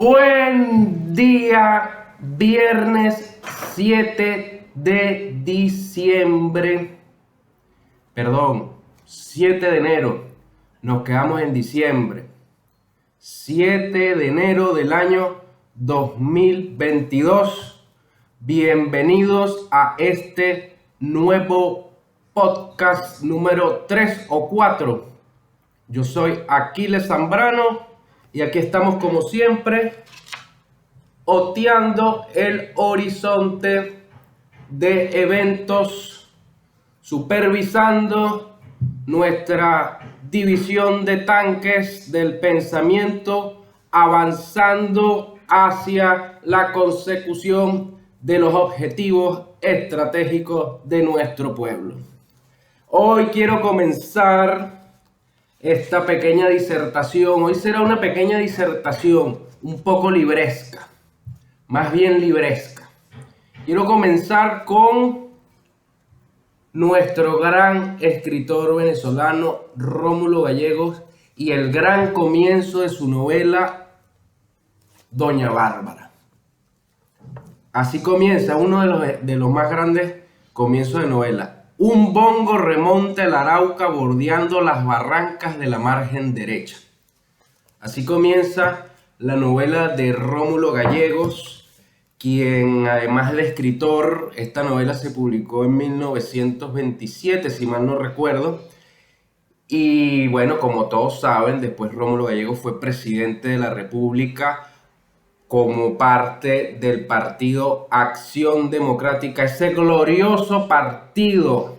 Buen día, viernes 7 de diciembre, perdón, 7 de enero, nos quedamos en diciembre, 7 de enero del año 2022. Bienvenidos a este nuevo podcast número 3 o 4. Yo soy Aquiles Zambrano y aquí estamos como siempre, oteando el horizonte de eventos, supervisando nuestra división de tanques del pensamiento, avanzando hacia la consecución de los objetivos estratégicos de nuestro pueblo. Hoy quiero comenzar esta pequeña disertación. Hoy será una pequeña disertación un poco libresca, más bien libresca. Quiero comenzar con nuestro gran escritor venezolano Rómulo Gallegos y el gran comienzo de su novela Doña Bárbara. Así comienza uno de los más grandes comienzos de novela. Un bongo remonta el Arauca bordeando las barrancas de la margen derecha. Así comienza la novela de Rómulo Gallegos, quien además de escritor, esta novela se publicó en 1927, si mal no recuerdo. Y bueno, como todos saben, después Rómulo Gallegos fue presidente de la República como parte del partido Acción Democrática, ese glorioso partido,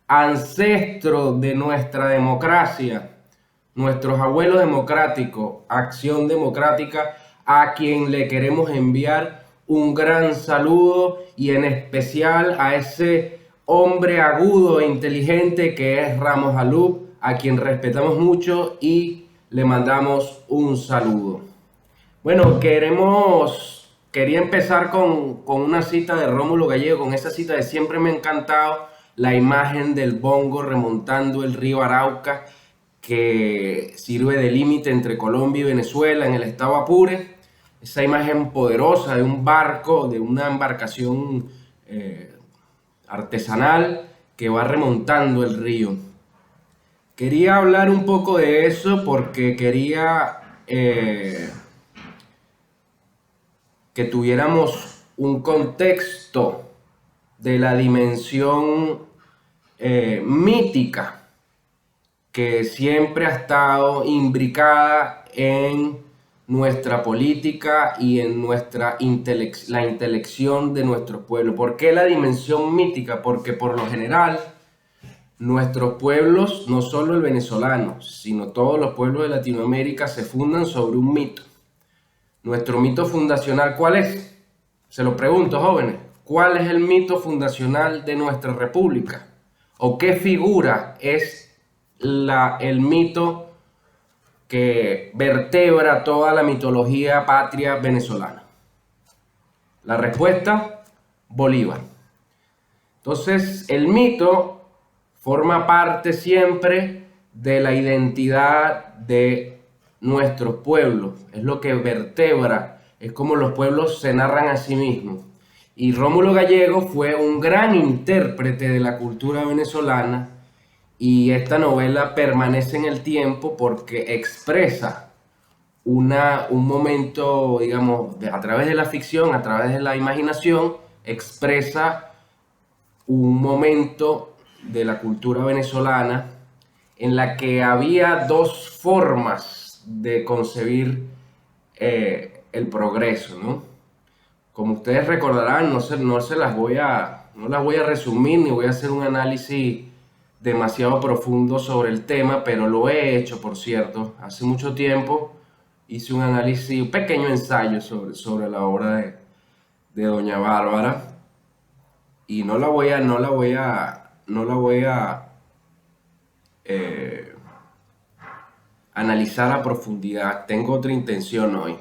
ancestro de nuestra democracia, nuestros abuelos democráticos, Acción Democrática, a quien le queremos enviar un gran saludo y en especial a ese hombre agudo e inteligente que es Ramos Alup, a quien respetamos mucho y le mandamos un saludo. Bueno, quería empezar con una cita de Rómulo Gallegos, con esa cita de siempre me ha encantado la imagen del bongo remontando el río Arauca, que sirve de límite entre Colombia y Venezuela en el estado Apure. Esa imagen poderosa de un barco, de una embarcación artesanal que va remontando el río. Quería hablar un poco de eso porque quería que tuviéramos un contexto de la dimensión mítica que siempre ha estado imbricada en nuestra política y en la intelección de nuestro pueblo. ¿Por qué la dimensión mítica? Porque por lo general nuestros pueblos, no solo el venezolano, sino todos los pueblos de Latinoamérica se fundan sobre un mito. Nuestro mito fundacional, ¿cuál es? Se lo pregunto, jóvenes. ¿Cuál es el mito fundacional de nuestra república? ¿O qué figura es el mito que vertebra toda la mitología patria venezolana? La respuesta, Bolívar. Entonces, el mito forma parte siempre de la identidad de nuestros pueblos, es lo que vertebra, es como los pueblos se narran a sí mismos. Y Rómulo Gallegos fue un gran intérprete de la cultura venezolana y esta novela permanece en el tiempo porque expresa un momento, digamos, a través de la ficción, a través de la imaginación, expresa un momento de la cultura venezolana en la que había dos formas de concebir el progreso, ¿no? Como ustedes recordarán, no las voy a resumir ni voy a hacer un análisis demasiado profundo sobre el tema, pero lo he hecho, por cierto. Hace mucho tiempo hice un análisis, un pequeño ensayo sobre la obra de Doña Bárbara y no la voy a analizar a profundidad. Tengo otra intención hoy.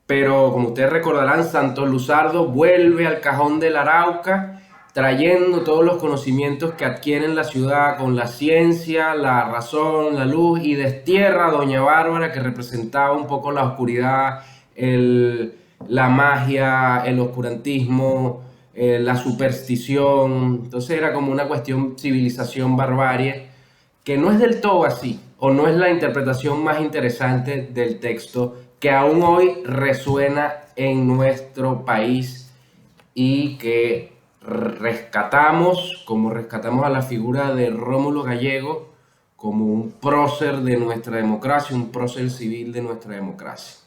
Pero como ustedes recordarán, Santos Luzardo vuelve al cajón del Arauca trayendo todos los conocimientos que adquiere en la ciudad con la ciencia, la razón, la luz, y destierra a Doña Bárbara, que representaba un poco la oscuridad el- la magia, el oscurantismo, la superstición. Entonces era como una cuestión civilización barbarie, que no es del todo así, o no es la interpretación más interesante del texto, que aún hoy resuena en nuestro país y que rescatamos, como rescatamos a la figura de Rómulo Gallego, como un prócer de nuestra democracia, un prócer civil de nuestra democracia.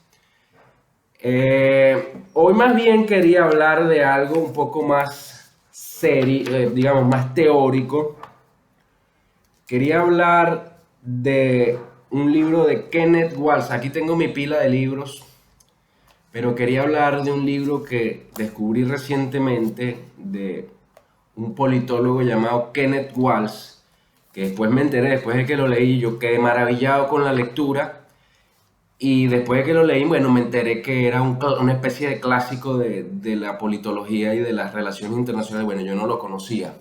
Hoy más bien quería hablar de algo un poco más serio, digamos, más teórico. Quería hablar de un libro de Kenneth Waltz. Aquí tengo mi pila de libros, pero quería hablar de un libro que descubrí recientemente de un politólogo llamado Kenneth Waltz, que después me enteré, después de que lo leí, yo quedé maravillado con la lectura. Y después de que lo leí, bueno, me enteré que era una especie de clásico de la politología y de las relaciones internacionales. Bueno, yo no lo conocía.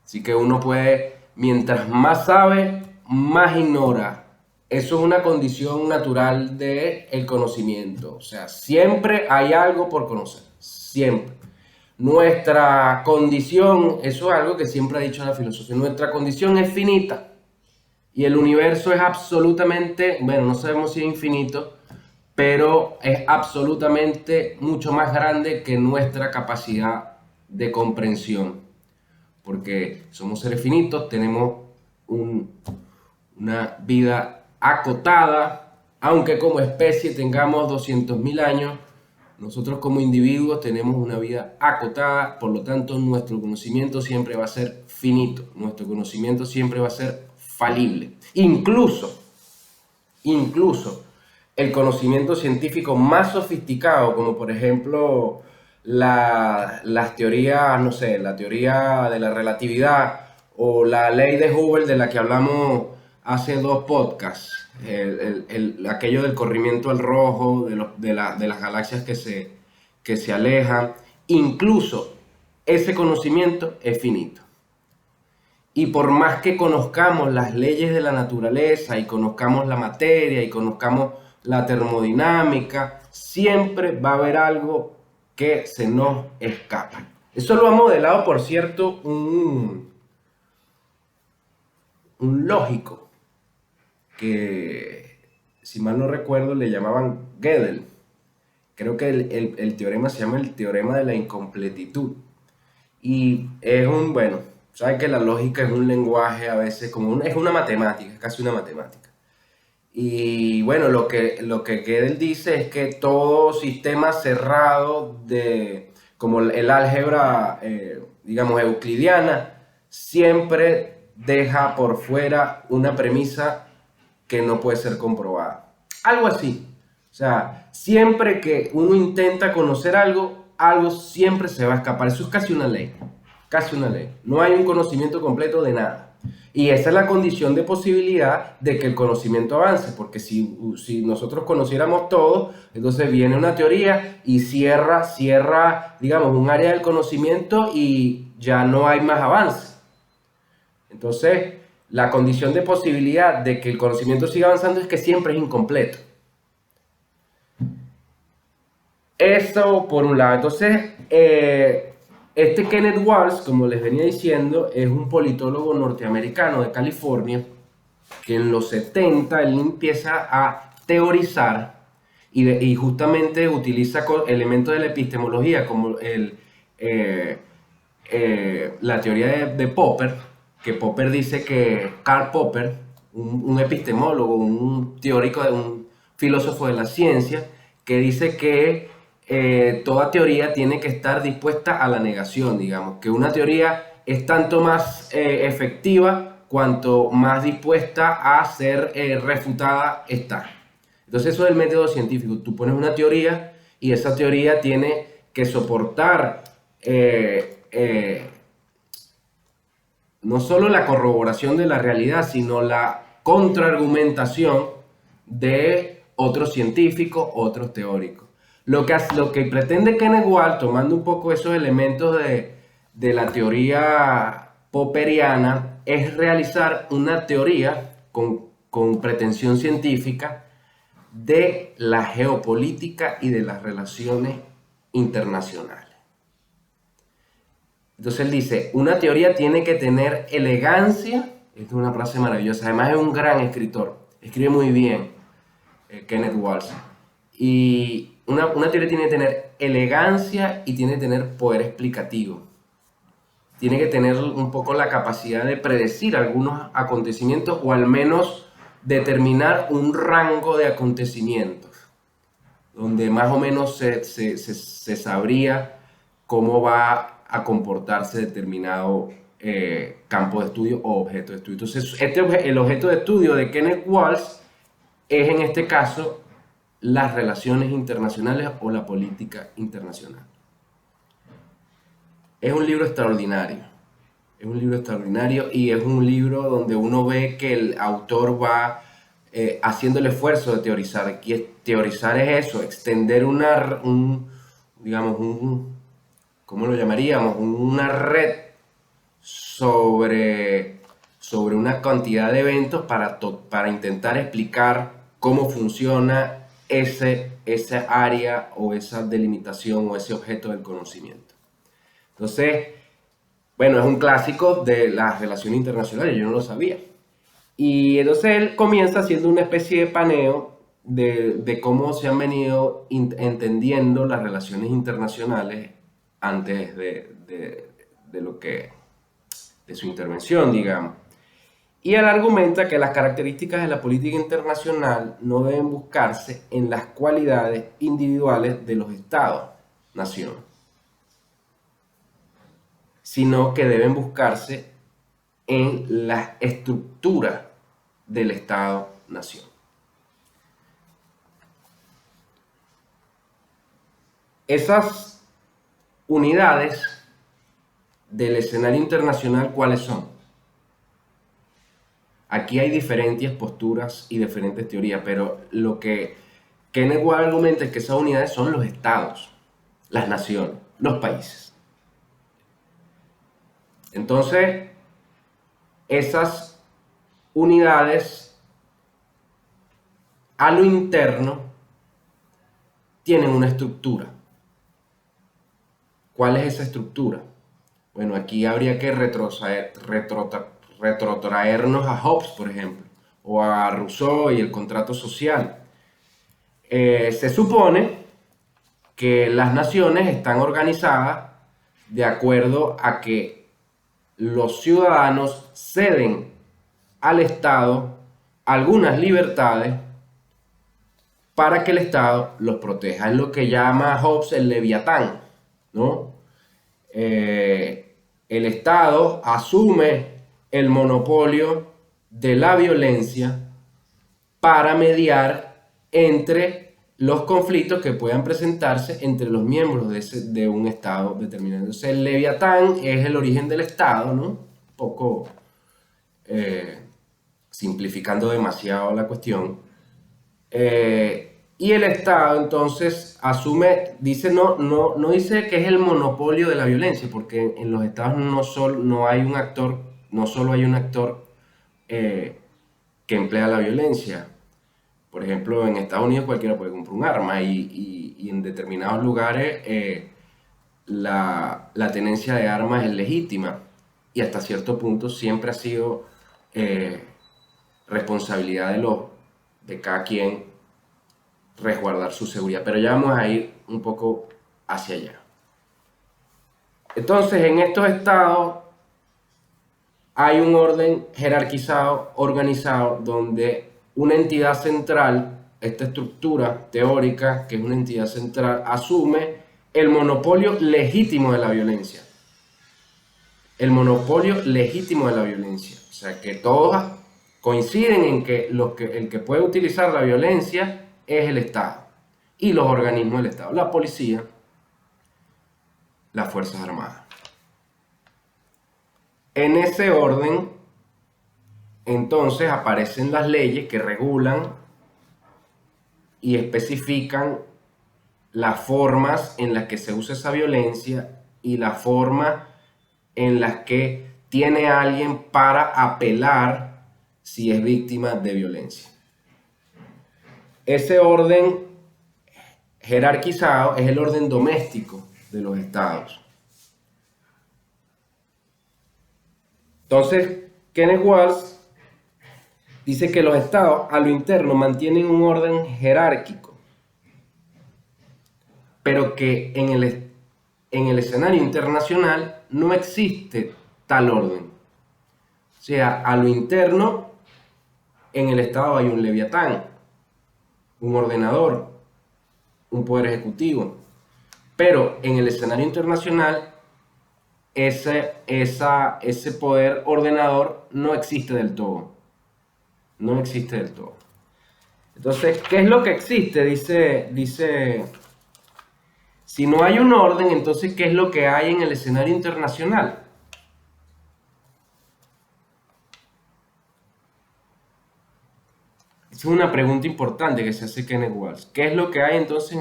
Así que uno puede, mientras más sabe, más ignora. Eso es una condición natural del conocimiento. O sea, siempre hay algo por conocer. Siempre. Nuestra condición, eso es algo que siempre ha dicho la filosofía, nuestra condición es finita. Y el universo es absolutamente, bueno, no sabemos si es infinito, pero es absolutamente mucho más grande que nuestra capacidad de comprensión. Porque somos seres finitos, tenemos un- una vida acotada, aunque como especie tengamos 200.000 años, nosotros como individuos tenemos una vida acotada, por lo tanto nuestro conocimiento siempre va a ser finito, nuestro conocimiento siempre va a ser falible. Incluso el conocimiento científico más sofisticado, como por ejemplo las teorías, no sé, la teoría de la relatividad o la ley de Hubble de la que hablamos hace dos podcasts, aquello del corrimiento al rojo, de las galaxias que se alejan, incluso ese conocimiento es finito. Y por más que conozcamos las leyes de la naturaleza y conozcamos la materia y conozcamos la termodinámica, siempre va a haber algo que se nos escapa. Eso lo ha modelado, por cierto, un lógico que, si mal no recuerdo, le llamaban Gödel. Creo que el teorema se llama el teorema de la incompletitud. Y es bueno, sabes que la lógica es un lenguaje a veces, es una matemática, es casi una matemática. Y bueno, lo que Gödel dice es que todo sistema cerrado como el álgebra, digamos, euclidiana, siempre deja por fuera una premisa que no puede ser comprobada. Algo así. O sea, siempre que uno intenta conocer algo, algo siempre se va a escapar. Eso es casi una ley. Casi una ley. No hay un conocimiento completo de nada. Y esa es la condición de posibilidad de que el conocimiento avance, porque si nosotros conociéramos todo, entonces viene una teoría y cierra, digamos, un área del conocimiento y ya no hay más avance. Entonces, la condición de posibilidad de que el conocimiento siga avanzando es que siempre es incompleto. Eso por un lado. Entonces, este Kenneth Waltz, como les venía diciendo, es un politólogo norteamericano de California que en los 70 él empieza a teorizar y justamente utiliza elementos de la epistemología como la teoría de Popper, que Popper dice que Karl Popper, un epistemólogo, un teórico, un filósofo de la ciencia, que dice que toda teoría tiene que estar dispuesta a la negación, digamos, que una teoría es tanto más efectiva cuanto más dispuesta a ser refutada está. Entonces eso es el método científico. Tú pones una teoría y esa teoría tiene que soportar no solo la corroboración de la realidad, sino la contraargumentación de otros científicos, otros teóricos. Lo que pretende Kenneth Waltz, tomando un poco esos elementos de la teoría popperiana, es realizar una teoría con pretensión científica de la geopolítica y de las relaciones internacionales. Entonces él dice, una teoría tiene que tener elegancia. Esta es una frase maravillosa. Además es un gran escritor. Escribe muy bien, Kenneth Walsh. Y una teoría tiene que tener elegancia y tiene que tener poder explicativo. Tiene que tener un poco la capacidad de predecir algunos acontecimientos o al menos determinar un rango de acontecimientos, donde más o menos se sabría cómo va a comportarse determinado campo de estudio o objeto de estudio. Entonces, el objeto de estudio de Kenneth Walsh es en este caso las relaciones internacionales o la política internacional. Es un libro extraordinario. Es un libro extraordinario y es un libro donde uno ve que el autor va haciendo el esfuerzo de teorizar. Y teorizar es eso, extender ¿cómo lo llamaríamos? Una red sobre una cantidad de eventos para intentar explicar cómo funciona esa área o esa delimitación o ese objeto del conocimiento. Entonces, bueno, es un clásico de las relaciones internacionales, yo no lo sabía. Y entonces él comienza haciendo una especie de paneo de cómo se han venido entendiendo las relaciones internacionales antes de su intervención, digamos. Y él argumenta que las características de la política internacional no deben buscarse en las cualidades individuales de los estados-nación, sino que deben buscarse en la estructura del Estado-nación. Esas unidades del escenario internacional, ¿cuáles son? Aquí hay diferentes posturas y diferentes teorías, pero lo que Kenneth Walsh argumenta es que esas unidades son los estados, las naciones, los países. Entonces, esas unidades a lo interno tienen una estructura. ¿Cuál es esa estructura? Bueno, aquí habría que retrotraernos a Hobbes, por ejemplo, o a Rousseau y el contrato social. Se supone que las naciones están organizadas de acuerdo a que los ciudadanos ceden al Estado algunas libertades para que el Estado los proteja. Es lo que llama Hobbes el Leviatán, ¿no? El Estado asume el monopolio de la violencia para mediar entre los conflictos que puedan presentarse entre los miembros de un Estado determinado. Entonces, el Leviatán es el origen del Estado, ¿no? Un poco simplificando demasiado la cuestión. Y el Estado entonces asume, dice, no dice que es el monopolio de la violencia, porque en los Estados no solo hay un actor que emplea la violencia. Por ejemplo, en Estados Unidos cualquiera puede comprar un arma y en determinados lugares la tenencia de armas es legítima y hasta cierto punto siempre ha sido responsabilidad de cada quien resguardar su seguridad, pero ya vamos a ir un poco hacia allá. Entonces, en estos estados hay un orden jerarquizado, organizado, donde una entidad central, esta estructura teórica, que es una entidad central, asume el monopolio legítimo de la violencia. El monopolio legítimo de la violencia. O sea, que todos coinciden en que el que puede utilizar la violencia es el Estado y los organismos del Estado, la policía, las Fuerzas Armadas. En ese orden, entonces aparecen las leyes que regulan y especifican las formas en las que se usa esa violencia y las formas en las que tiene alguien para apelar si es víctima de violencia. Ese orden jerarquizado es el orden doméstico de los estados. Entonces, Kenneth Waltz dice que los estados a lo interno mantienen un orden jerárquico, pero que en el escenario internacional no existe tal orden. O sea, a lo interno, en el estado hay un leviatán, un ordenador, un poder ejecutivo, pero en el escenario internacional ese poder ordenador no existe del todo. No existe del todo. Entonces, ¿qué es lo que existe? Dice, si no hay un orden, entonces, ¿qué es lo que hay en el escenario internacional? Esa es una pregunta importante que se hace Kenneth Waltz. ¿Qué es lo que hay entonces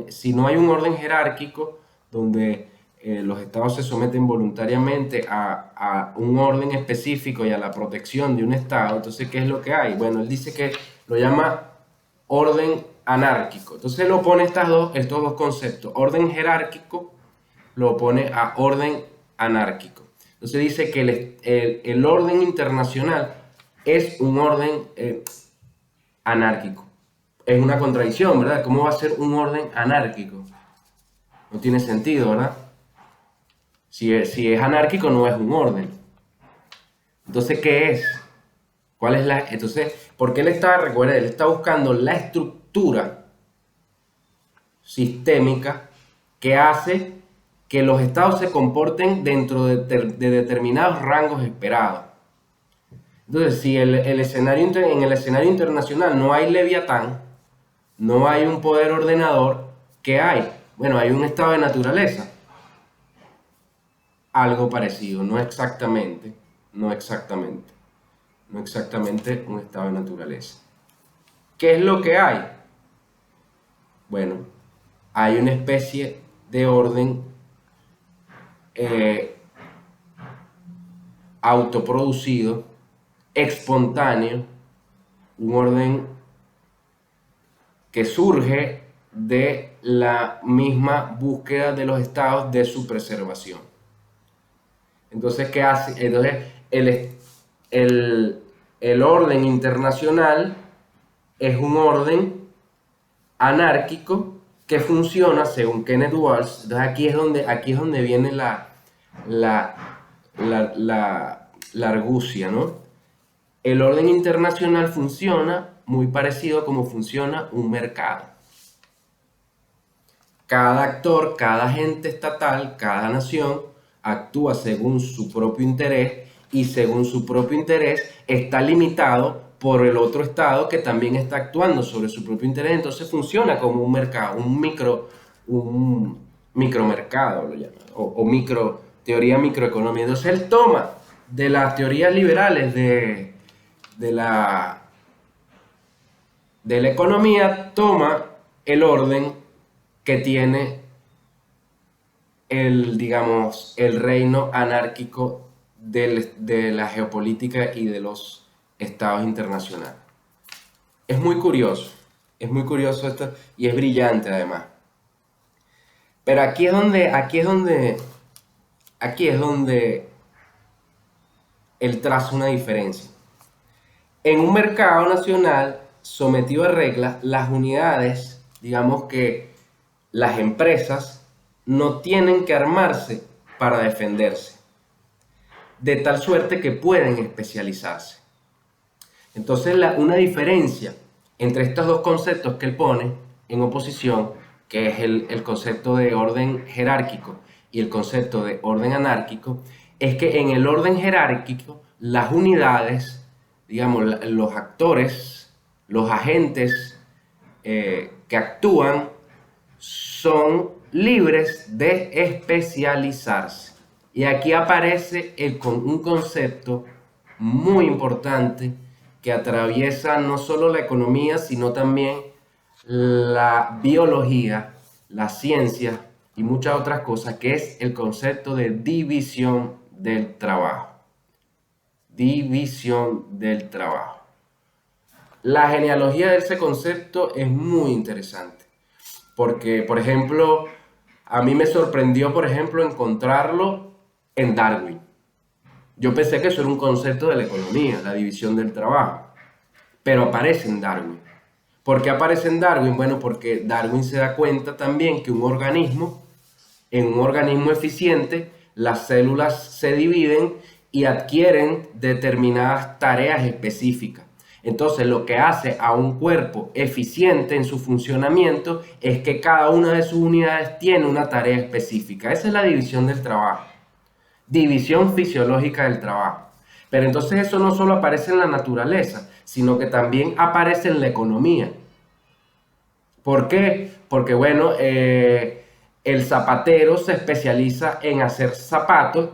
si no hay un orden jerárquico donde los estados se someten voluntariamente a un orden específico y a la protección de un estado? Entonces, ¿qué es lo que hay? Bueno, él dice que lo llama orden anárquico. Entonces lo pone estos dos conceptos. Orden jerárquico lo pone a orden anárquico. Entonces dice que el orden internacional es un orden anárquico. Es una contradicción, ¿verdad? ¿Cómo va a ser un orden anárquico? No tiene sentido, ¿verdad? Si es anárquico, no es un orden. Entonces, ¿qué es? ¿Cuál es la...? Entonces, porque recuerda, él está buscando la estructura sistémica que hace que los estados se comporten dentro de determinados rangos esperados. Entonces, si en el escenario internacional no hay leviatán, no hay un poder ordenador, ¿qué hay? Bueno, hay un estado de naturaleza. Algo parecido, no exactamente un estado de naturaleza. ¿Qué es lo que hay? Bueno, hay una especie de orden autoproducido, espontáneo, un orden que surge de la misma búsqueda de los estados de su preservación. Entonces, ¿qué hace? Entonces, el orden internacional es un orden anárquico que funciona según Kenneth Waltz. Entonces, aquí es donde viene la argucia, ¿no? El orden internacional funciona muy parecido a como funciona un mercado. Cada actor, cada agente estatal, cada nación actúa según su propio interés y según su propio interés está limitado por el otro estado que también está actuando sobre su propio interés. Entonces funciona como un mercado, un micromercado, lo llaman, o teoría microeconómica. Entonces él toma de las teorías liberales de la economía, toma el orden que tiene el reino anárquico de la geopolítica y de los estados internacionales. Es muy curioso esto y es brillante además. Pero aquí es donde él traza una diferencia. En un mercado nacional sometido a reglas, las unidades, digamos que las empresas, no tienen que armarse para defenderse, de tal suerte que pueden especializarse. Entonces, una diferencia entre estos dos conceptos que él pone en oposición, que es el concepto de orden jerárquico y el concepto de orden anárquico, es que en el orden jerárquico, las unidades, digamos, los actores, los agentes que actúan, son libres de especializarse. Y aquí aparece un concepto muy importante que atraviesa no solo la economía, sino también la biología, la ciencia y muchas otras cosas, que es el concepto de división del trabajo. División del trabajo. La genealogía de ese concepto es muy interesante, porque, por ejemplo, a mí me sorprendió, por ejemplo, encontrarlo en Darwin. Yo pensé que eso era un concepto de la economía, la división del trabajo, pero aparece en Darwin. ¿Por qué aparece en Darwin? Bueno, porque Darwin se da cuenta también que en un organismo eficiente, las células se dividen y adquieren determinadas tareas específicas. Entonces, lo que hace a un cuerpo eficiente en su funcionamiento es que cada una de sus unidades tiene una tarea específica. Esa es la división del trabajo. División fisiológica del trabajo. Pero entonces eso no solo aparece en la naturaleza, sino que también aparece en la economía. ¿Por qué? Porque bueno, el zapatero se especializa en hacer zapatos,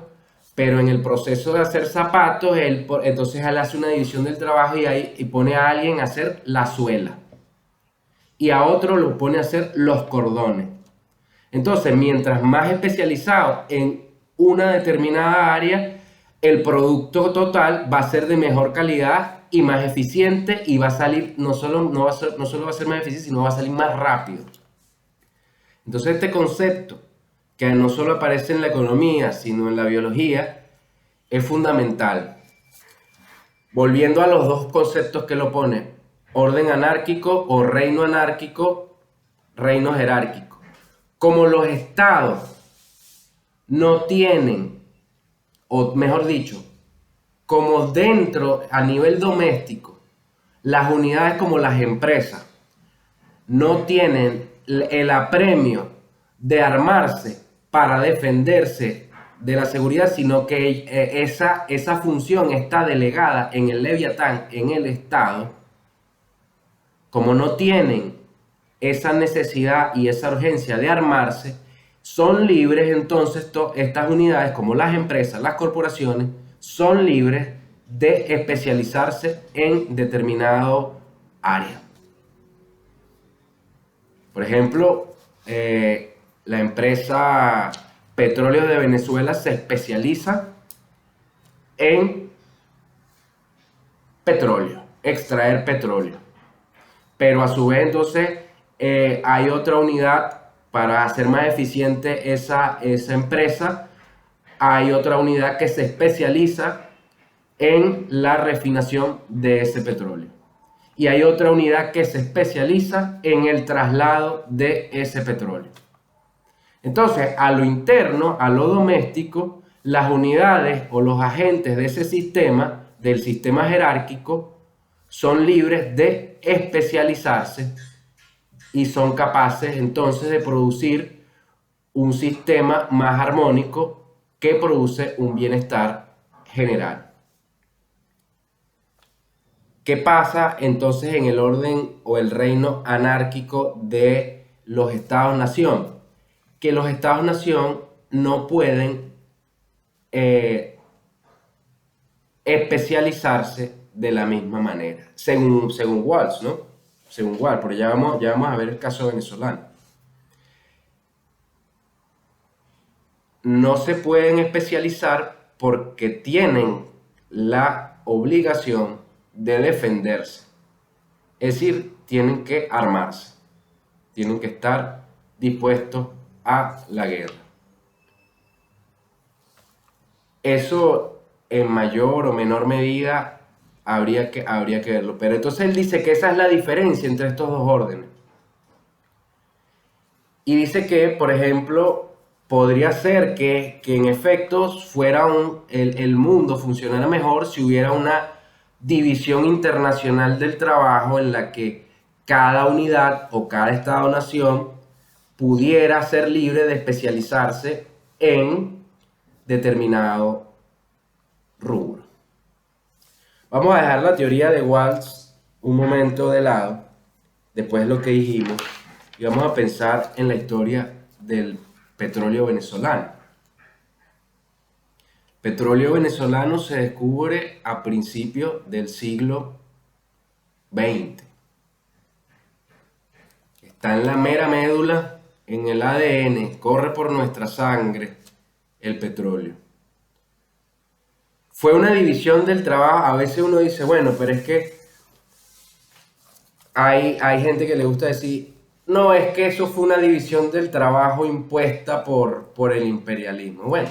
pero en el proceso de hacer zapatos, entonces él hace una división del trabajo y pone a alguien a hacer la suela. Y a otro lo pone a hacer los cordones. Entonces, mientras más especializado en una determinada área, el producto total va a ser de mejor calidad y más eficiente y va a salir, no solo va a ser más eficiente, sino va a salir más rápido. Entonces, este concepto, que no solo aparece en la economía, sino en la biología, es fundamental. Volviendo a los dos conceptos que lo pone, orden anárquico o reino jerárquico. Como los estados no tienen, o mejor dicho, como dentro, a nivel doméstico, las unidades como las empresas no tienen el apremio de armarse para defenderse de la seguridad, sino que esa función está delegada en el Leviatán, en el Estado. Como no tienen esa necesidad y esa urgencia de armarse, son libres entonces estas unidades, como las empresas, las corporaciones, son libres de especializarse en determinado área. Por ejemplo, la empresa Petróleo de Venezuela se especializa en petróleo, extraer petróleo. Pero a su vez entonces hay otra unidad para hacer más eficiente esa empresa. Hay otra unidad que se especializa en la refinación de ese petróleo. Y hay otra unidad que se especializa en el traslado de ese petróleo. Entonces, a lo interno, a lo doméstico, las unidades o los agentes de ese sistema, del sistema jerárquico, son libres de especializarse y son capaces entonces de producir un sistema más armónico que produce un bienestar general. ¿Qué pasa entonces en el orden o el reino anárquico de los estados-nación? Que los estados-nación no pueden especializarse de la misma manera, según Walsh, ¿no? Según Walsh, pero ya vamos a ver el caso venezolano. No se pueden especializar porque tienen la obligación de defenderse. Es decir, tienen que armarse, tienen que estar dispuestos a la guerra. Eso en mayor o menor medida habría que verlo. Pero entonces él dice que esa es la diferencia entre estos dos órdenes. Y dice que, por ejemplo, podría ser que en efecto el mundo funcionara mejor si hubiera una división internacional del trabajo en la que cada unidad o cada estado-nación pudiera ser libre de especializarse en determinado rubro. Vamos a dejar la teoría de Walsh un momento de lado, después de lo que dijimos, y vamos a pensar en la historia del petróleo venezolano. El petróleo venezolano se descubre a principios del siglo XX. Está en la mera médula, en el ADN, corre por nuestra sangre el petróleo. Fue una división del trabajo. A veces uno dice, bueno, pero es que hay gente que le gusta decir, no, es que eso fue una división del trabajo impuesta por el imperialismo. Bueno,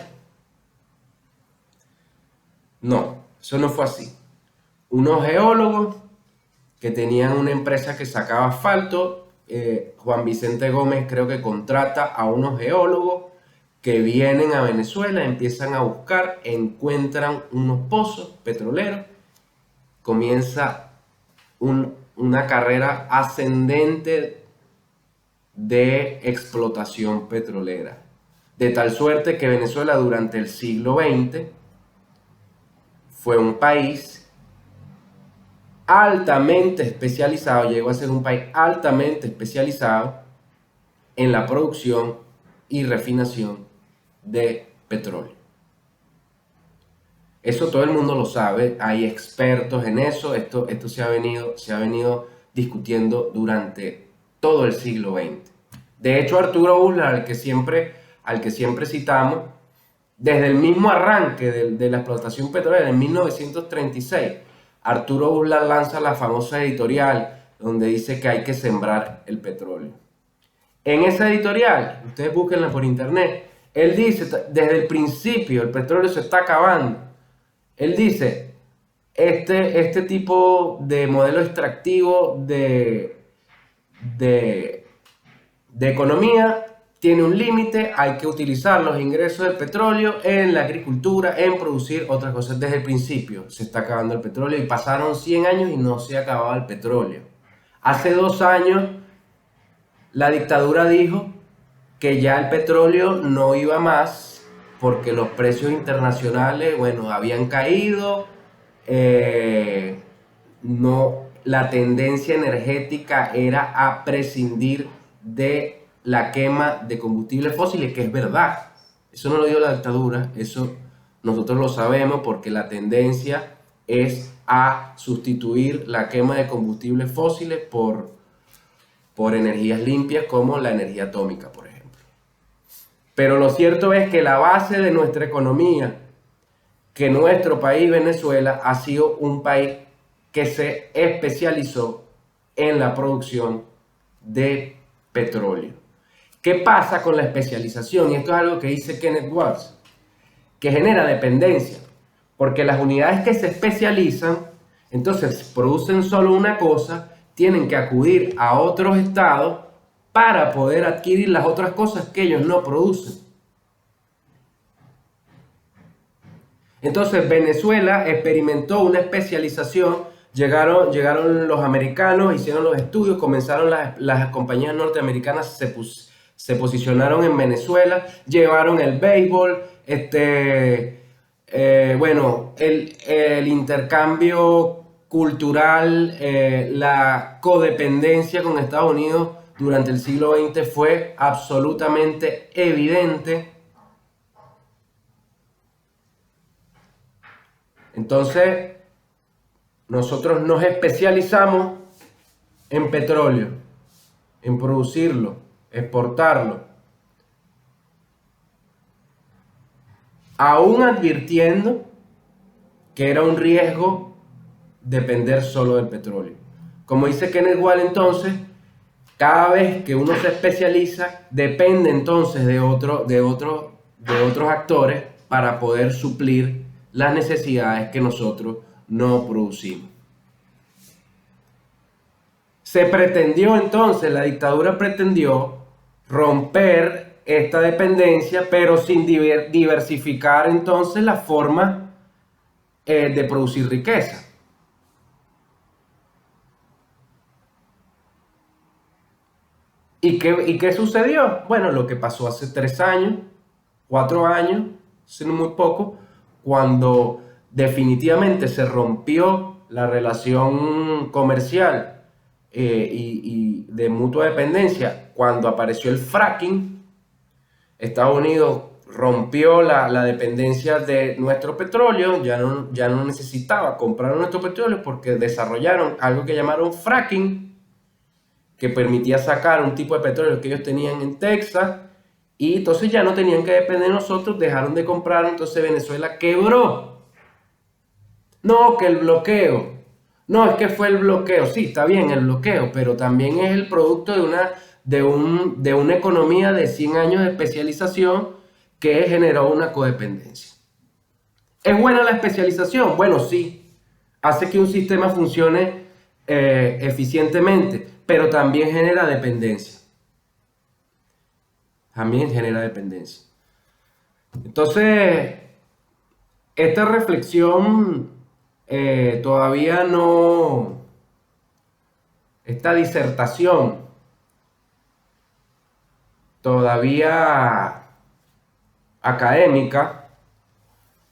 no, eso no fue así. Unos geólogos que tenían una empresa que sacaba asfalto, Juan Vicente Gómez creo que contrata a unos geólogos que vienen a Venezuela, empiezan a buscar, encuentran unos pozos petroleros, comienza una carrera ascendente de explotación petrolera. De tal suerte que Venezuela durante el siglo XX fue un país altamente especializado, llegó a ser un país altamente especializado en la producción y refinación de petróleo. Eso todo el mundo lo sabe, hay expertos en eso, esto se ha venido discutiendo durante todo el siglo XX. De hecho, Arturo Uslar, al que siempre citamos, desde el mismo arranque de la explotación petrolera en 1936, Arturo Uslar lanza la famosa editorial donde dice que hay que sembrar el petróleo. En esa editorial, ustedes búsquenla por internet, él dice, desde el principio el petróleo se está acabando. Él dice, este tipo de modelo extractivo de economía tiene un límite, hay que utilizar los ingresos del petróleo en la agricultura, en producir otras cosas. Desde el principio se está acabando el petróleo y pasaron 100 años y no se acababa el petróleo. Hace 2 años la dictadura dijo que ya el petróleo no iba más porque los precios internacionales, bueno, habían caído, la tendencia energética era a prescindir de la quema de combustibles fósiles, que es verdad. Eso no lo dio la dictadura, eso nosotros lo sabemos porque la tendencia es a sustituir la quema de combustibles fósiles por energías limpias como la energía atómica, por ejemplo. Pero lo cierto es que la base de nuestra economía, que nuestro país, Venezuela, ha sido un país que se especializó en la producción de petróleo. ¿Qué pasa con la especialización? Y esto es algo que dice Kenneth Waltz, que genera dependencia, porque las unidades que se especializan, entonces producen solo una cosa, tienen que acudir a otros estados para poder adquirir las otras cosas que ellos no producen. Entonces Venezuela experimentó una especialización, llegaron los americanos, hicieron los estudios, comenzaron las compañías norteamericanas, se posicionaron en Venezuela, llevaron el béisbol, el intercambio cultural, la codependencia con Estados Unidos durante el siglo XX fue absolutamente evidente. Entonces, nosotros nos especializamos en petróleo, en producirlo, exportarlo, aún advirtiendo que era un riesgo depender solo del petróleo. Como dice Kenneth Waltz, entonces, cada vez que uno se especializa, depende entonces de otros actores para poder suplir las necesidades que nosotros no producimos. Se pretendió entonces, la dictadura pretendió romper esta dependencia, pero sin diversificar entonces la forma de producir riqueza. ¿Y qué sucedió? Bueno, lo que pasó hace 3 años, 4 años, sino muy poco, cuando definitivamente se rompió la relación comercial y de mutua dependencia, cuando apareció el fracking, Estados Unidos rompió la dependencia de nuestro petróleo, ya no necesitaba comprar nuestro petróleo porque desarrollaron algo que llamaron fracking, que permitía sacar un tipo de petróleo que ellos tenían en Texas, y entonces ya no tenían que depender de nosotros, dejaron de comprar, entonces Venezuela quebró. No, que el bloqueo, No, es que fue el bloqueo, sí, está bien el bloqueo, pero también es el producto de una economía de 100 años de especialización que generó una codependencia. ¿Es buena la especialización? Bueno, sí, hace que un sistema funcione eficientemente, pero también genera dependencia. También genera dependencia. Entonces, esta reflexión todavía no, esta disertación todavía académica,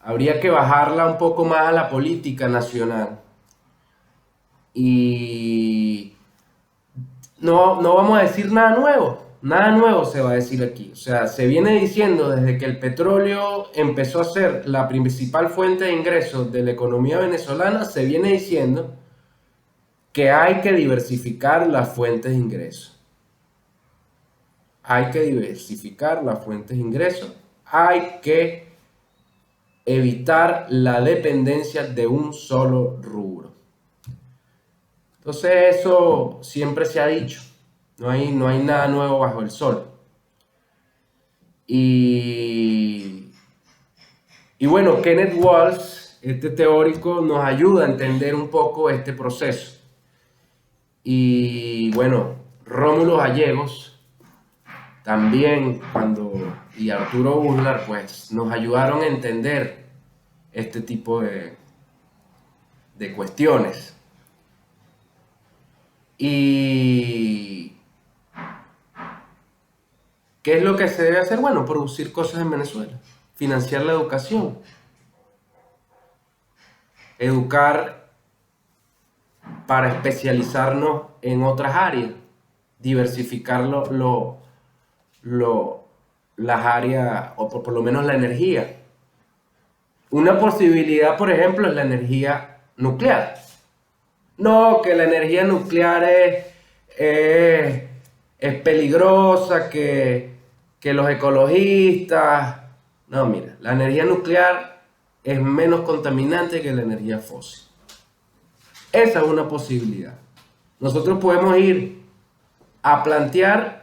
habría que bajarla un poco más a la política nacional. Y no vamos a decir nada nuevo se va a decir aquí. O sea, se viene diciendo desde que el petróleo empezó a ser la principal fuente de ingresos de la economía venezolana, se viene diciendo que hay que diversificar las fuentes de ingresos. Hay que diversificar las fuentes de ingresos, hay que evitar la dependencia de un solo rubro. Entonces eso siempre se ha dicho, no hay nada nuevo bajo el sol. Y bueno, Kenneth Walsh, este teórico, nos ayuda a entender un poco este proceso. Y bueno, Rómulo Gallegos también y Arturo Uslar pues nos ayudaron a entender este tipo de cuestiones. Y ¿qué es lo que se debe hacer? Bueno, producir cosas en Venezuela, financiar la educación, educar para especializarnos en otras áreas, diversificar las áreas, o por lo menos la energía. Una posibilidad, por ejemplo, es la energía nuclear. No, que la energía nuclear es peligrosa, que los ecologistas... No, mira, la energía nuclear es menos contaminante que la energía fósil. Esa es una posibilidad. Nosotros podemos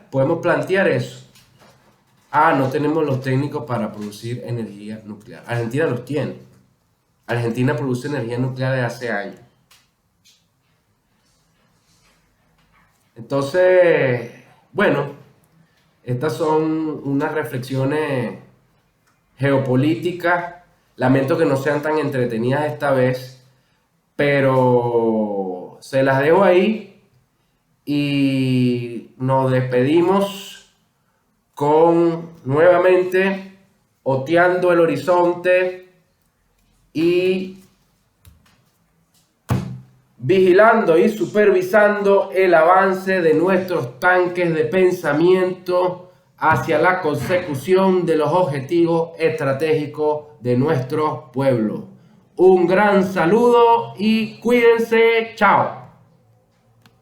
podemos plantear eso. No tenemos los técnicos para producir energía nuclear. Argentina los tiene. Argentina produce energía nuclear desde hace años. Entonces, bueno, estas son unas reflexiones geopolíticas. Lamento que no sean tan entretenidas esta vez, pero se las dejo ahí y nos despedimos con nuevamente oteando el horizonte y vigilando y supervisando el avance de nuestros tanques de pensamiento hacia la consecución de los objetivos estratégicos de nuestros pueblos. Un gran saludo y cuídense. Chao.